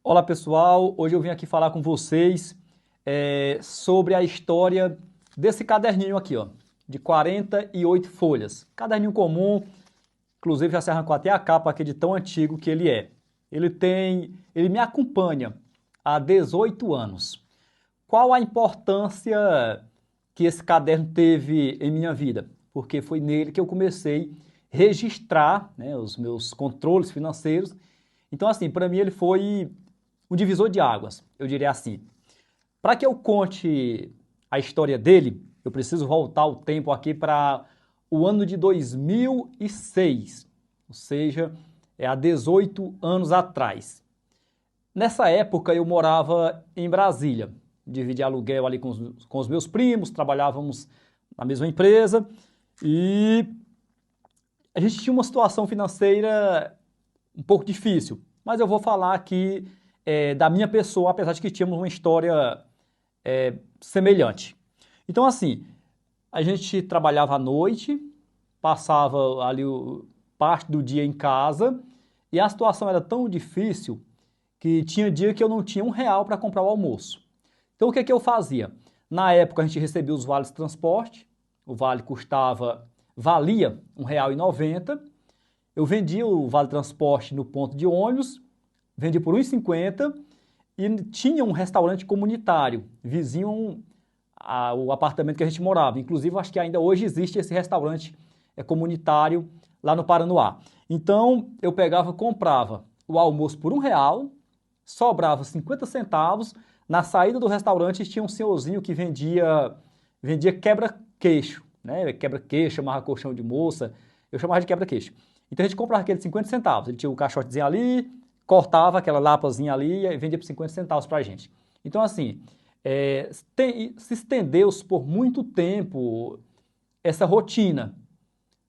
Olá pessoal, hoje eu vim aqui falar com vocês sobre a história desse caderninho aqui, ó, de 48 folhas. Caderninho comum, inclusive já se arrancou até a capa aqui de tão antigo que ele é. Ele me acompanha há 18 anos. Qual a importância que esse caderno teve em minha vida? Porque foi nele que eu comecei a registrar, né, os meus controles financeiros. Então, assim, para mim ele foi um divisor de águas, eu diria assim. Para que eu conte a história dele, eu preciso voltar o tempo aqui para o ano de 2006, ou seja, há 18 anos atrás. Nessa época eu morava em Brasília, dividia aluguel ali com os meus primos, trabalhávamos na mesma empresa e a gente tinha uma situação financeira um pouco difícil, mas eu vou falar aqui da minha pessoa, apesar de que tínhamos uma história semelhante. Então, assim, a gente trabalhava à noite, passava ali parte do dia em casa e a situação era tão difícil que tinha dia que eu não tinha R$ 1 para comprar o almoço. Então, o que eu fazia? Na época, a gente recebia os vales de transporte, o vale valia R$ 1,90. Eu vendia o vale transporte no ponto de ônibus, vendia por R$ 1,50 e tinha um restaurante comunitário, vizinho ao apartamento que a gente morava. Inclusive, acho que ainda hoje existe esse restaurante comunitário lá no Paranoá. Então, eu comprava o almoço por R$ 1, sobrava 50 centavos. Na saída do restaurante tinha um senhorzinho que vendia quebra-queixo, né? Quebra-queixo, chamava colchão de moça, eu chamava de quebra-queixo. Então a gente comprava aquele de 50 centavos, ele tinha o caixotezinho ali, cortava aquela lapazinha ali e vendia por 50 centavos pra gente. Então assim, se estendeu por muito tempo essa rotina.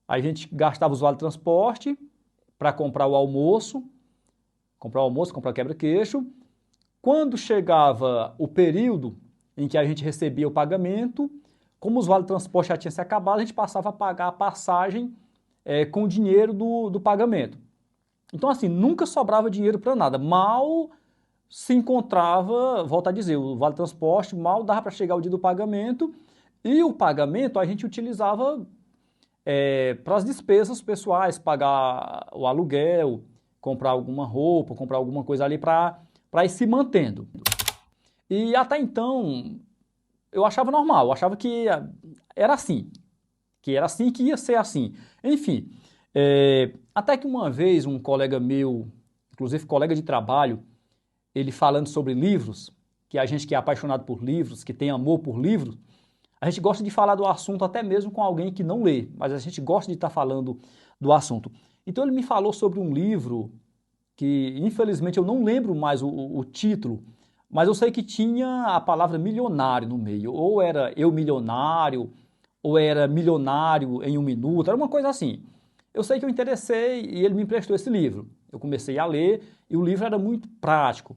A gente gastava os vale transporte para comprar o almoço, comprar quebra-queixo. Quando chegava o período em que a gente recebia o pagamento, como os vale transporte já tinham se acabado, a gente passava a pagar a passagem com o dinheiro do pagamento. Então, assim, nunca sobrava dinheiro para nada. Mal se encontrava, volto a dizer, o vale transporte, mal dava para chegar o dia do pagamento. E o pagamento a gente utilizava para as despesas pessoais, pagar o aluguel, comprar alguma roupa, comprar alguma coisa ali para ir se mantendo. E até então, eu achava normal, eu achava que era assim, que ia ser assim. Enfim, até que uma vez um colega meu, inclusive colega de trabalho, ele falando sobre livros, que a gente que é apaixonado por livros, que tem amor por livros, a gente gosta de falar do assunto até mesmo com alguém que não lê, mas a gente gosta de estar falando do assunto. Então ele me falou sobre um livro que infelizmente eu não lembro mais o título, mas eu sei que tinha a palavra milionário no meio, ou era eu milionário, ou era milionário em 1 minuto, era uma coisa assim. Eu sei que eu interessei e ele me emprestou esse livro. Eu comecei a ler e o livro era muito prático.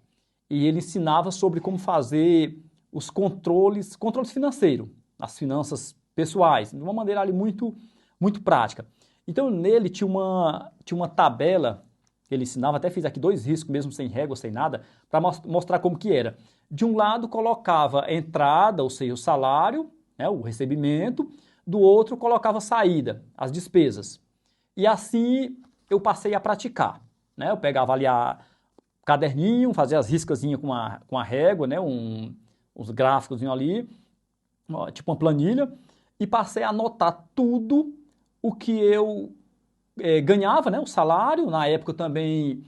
E ele ensinava sobre como fazer os controles financeiros, as finanças pessoais, de uma maneira ali muito, muito prática. Então nele tinha uma tabela, ele ensinava, até fiz aqui 2 riscos mesmo sem régua, sem nada, para mostrar como que era. De um lado colocava a entrada, ou seja, o salário, né, o recebimento, do outro colocava a saída, as despesas. E assim eu passei a praticar, né? Eu pegava ali caderninho, fazia as riscazinhas com a régua, né? Uns gráficos ali, tipo uma planilha, e passei a anotar tudo o que eu ganhava, né? O salário. Na época também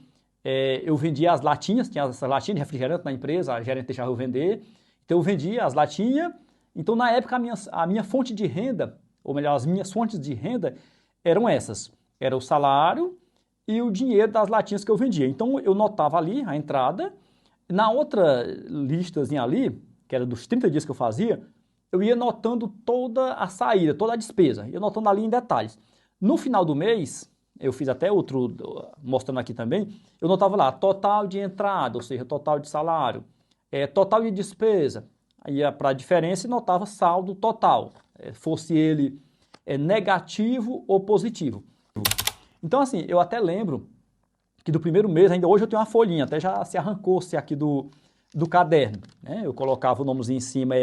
eu vendia as latinhas, tinha as latinhas de refrigerante na empresa, a gerente deixava eu vender, então eu vendia as latinhas. Então na época a minha fonte de renda, ou melhor, as minhas fontes de renda eram essas. Era o salário e o dinheiro das latinhas que eu vendia. Então eu notava ali a entrada, na outra listazinha ali, que era dos 30 dias que eu fazia, eu ia notando toda a saída, toda a despesa, ia notando ali em detalhes. No final do mês, eu fiz até outro, mostrando aqui também, eu notava lá, total de entrada, ou seja, total de salário, total de despesa, ia para a diferença e notava saldo total, fosse ele negativo ou positivo. Então, assim, eu até lembro que do primeiro mês, ainda hoje eu tenho uma folhinha, até já se arrancou-se aqui do caderno, né? Eu colocava o nomezinho em cima,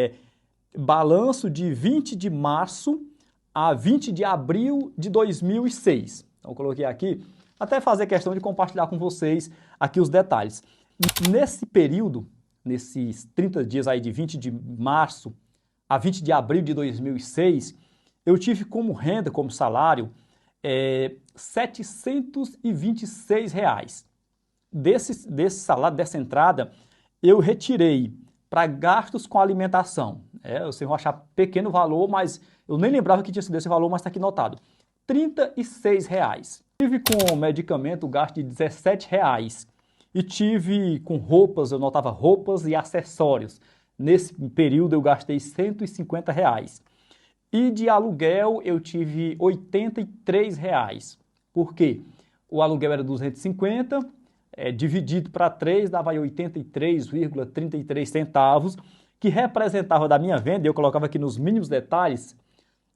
balanço de 20 de março a 20 de abril de 2006. Então eu coloquei aqui, até fazer questão de compartilhar com vocês aqui os detalhes. Nesse período, nesses 30 dias aí de 20 de março a 20 de abril de 2006, eu tive como renda, como salário, R$ 726. Desse salário, dessa entrada, eu retirei para gastos com alimentação. Vocês vão achar pequeno valor, mas eu nem lembrava que tinha sido esse valor, mas está aqui notado. R$ 36. Tive com medicamento gasto de R$ 17. E tive com roupas, eu notava roupas e acessórios. Nesse período eu gastei R$ 150. E de aluguel eu tive R$ 83. Por quê? O aluguel era 250, dividido para 3 dava 83,33 centavos, que representava da minha venda, eu colocava aqui nos mínimos detalhes,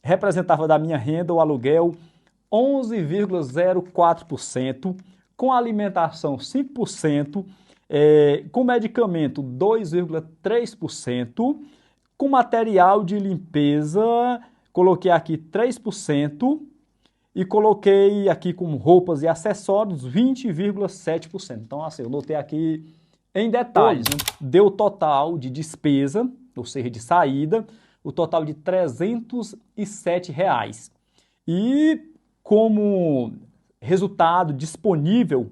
representava da minha renda o aluguel 11,04%, com alimentação 5%, com medicamento 2,3%, com material de limpeza, coloquei aqui 3%, e coloquei aqui com roupas e acessórios 20,7%. Então, assim, eu notei aqui em detalhes, né? Deu total de despesa, ou seja, de saída, o total de R$ 307. E como resultado disponível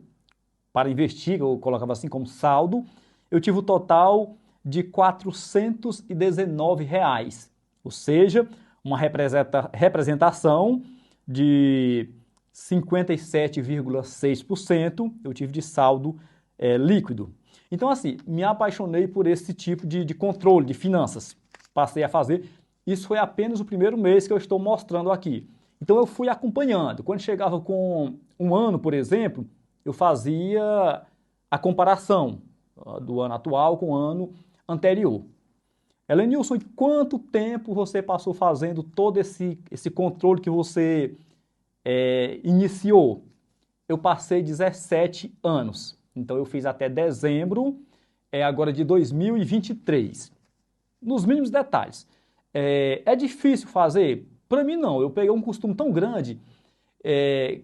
para investir, eu colocava assim como saldo, eu tive o total de R$ 419, ou seja, uma representação de 57,6% eu tive de saldo líquido. Então, assim, me apaixonei por esse tipo de controle de finanças. Passei a fazer. Isso foi apenas o primeiro mês que eu estou mostrando aqui. Então, eu fui acompanhando. Quando chegava com um ano, por exemplo, eu fazia a comparação do ano atual com o ano anterior. Helenilson, e quanto tempo você passou fazendo todo esse controle que você iniciou? Eu passei 17 anos. Então, eu fiz até dezembro, agora de 2023. Nos mínimos detalhes. É difícil fazer? Para mim, não. Eu peguei um costume tão grande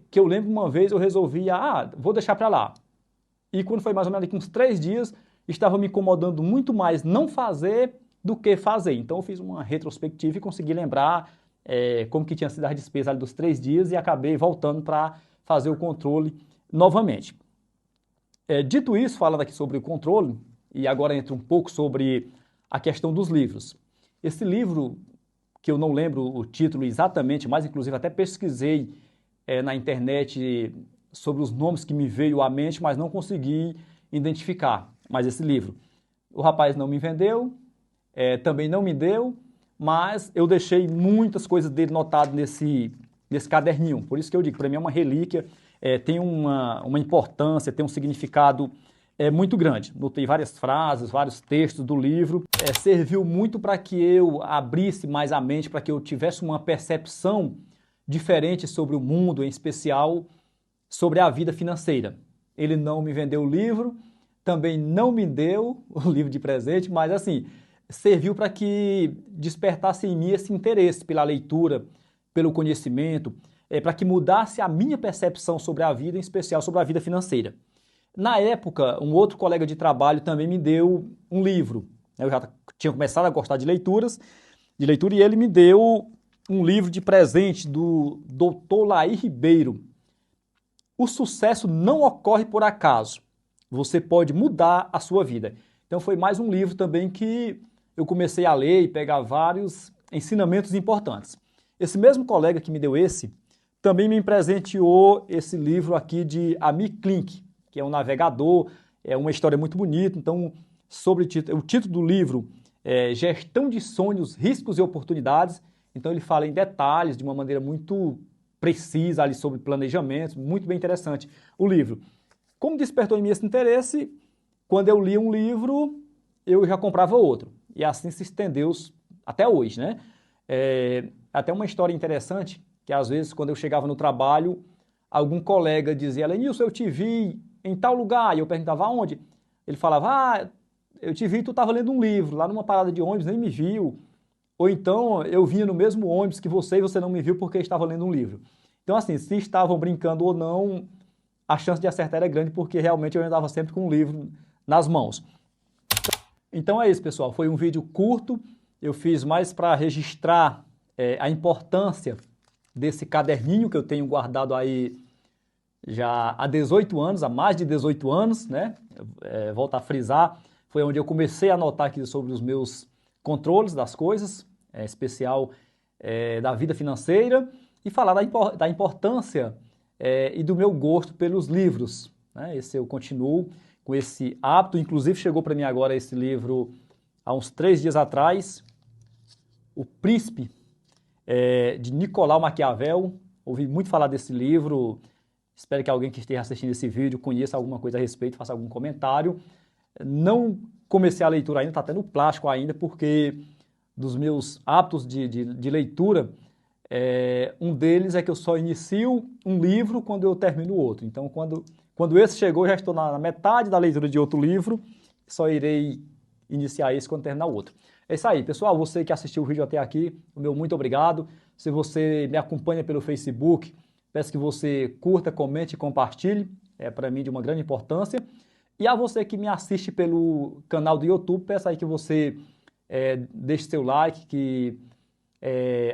que eu lembro uma vez eu resolvi, vou deixar para lá. E quando foi mais ou menos aqui uns 3 dias, estava me incomodando muito mais não fazer do que fazer. Então eu fiz uma retrospectiva e consegui lembrar como que tinha sido a despesa dos 3 dias e acabei voltando para fazer o controle novamente. Dito isso, falando aqui sobre o controle, e agora entra um pouco sobre a questão dos livros. Esse livro, que eu não lembro o título exatamente, mas inclusive até pesquisei na internet sobre os nomes que me veio à mente, mas não consegui identificar. Mas esse livro, o rapaz não me vendeu, também não me deu, mas eu deixei muitas coisas dele notado nesse caderninho. Por isso que eu digo, para mim é uma relíquia, tem uma importância, tem um significado muito grande. Notei várias frases, vários textos do livro. Serviu muito para que eu abrisse mais a mente, para que eu tivesse uma percepção diferente sobre o mundo, em especial sobre a vida financeira. Ele não me vendeu o livro, também não me deu o livro de presente, mas assim, serviu para que despertasse em mim esse interesse pela leitura, pelo conhecimento, para que mudasse a minha percepção sobre a vida, em especial sobre a vida financeira. Na época, um outro colega de trabalho também me deu um livro. Eu já tinha começado a gostar de leitura e ele me deu um livro de presente do Dr. Laí Ribeiro. O sucesso não ocorre por acaso. Você pode mudar a sua vida. Então foi mais um livro também que eu comecei a ler e pegar vários ensinamentos importantes. Esse mesmo colega que me deu esse, também me presenteou esse livro aqui de Amir Klink, que é um navegador, é uma história muito bonita. Então, o título do livro é Gestão de Sonhos, Riscos e Oportunidades. Então, ele fala em detalhes, de uma maneira muito precisa ali sobre planejamento, muito bem interessante o livro. Como despertou em mim esse interesse, quando eu li um livro, eu já comprava outro. E assim se estendeu até hoje, né? Até uma história interessante, que às vezes quando eu chegava no trabalho, algum colega dizia, Helenilson, eu te vi em tal lugar, e eu perguntava aonde, ele falava, ah, eu te vi, tu estava lendo um livro, lá numa parada de ônibus, nem me viu, ou então eu vinha no mesmo ônibus que você e você não me viu porque estava lendo um livro. Então assim, se estavam brincando ou não, a chance de acertar era grande porque realmente eu andava sempre com um livro nas mãos. Então é isso, pessoal, foi um vídeo curto, eu fiz mais para registrar a importância desse caderninho que eu tenho guardado aí já há 18 anos, há mais de 18 anos, né? Volto a frisar, foi onde eu comecei a anotar aqui sobre os meus controles das coisas, especial da vida financeira, e falar da importância e do meu gosto pelos livros, né? Esse eu continuo com esse hábito, inclusive chegou para mim agora esse livro há uns 3 dias atrás, O Príncipe, de Nicolau Maquiavel. Ouvi muito falar desse livro, espero que alguém que esteja assistindo esse vídeo conheça alguma coisa a respeito, faça algum comentário. Não comecei a leitura ainda, está até no plástico ainda, porque dos meus hábitos de leitura, um deles é que eu só inicio um livro quando eu termino o outro. Então, quando esse chegou, eu já estou na metade da leitura de outro livro, só irei iniciar esse quando terminar o outro. É isso aí, pessoal. Você que assistiu o vídeo até aqui, o meu muito obrigado. Se você me acompanha pelo Facebook, peço que você curta, comente e compartilhe. É para mim de uma grande importância. E a você que me assiste pelo canal do YouTube, peço aí que você deixe seu like, que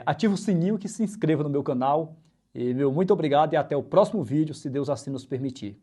ative o sininho, que se inscreva no meu canal. E meu muito obrigado e até o próximo vídeo, se Deus assim nos permitir.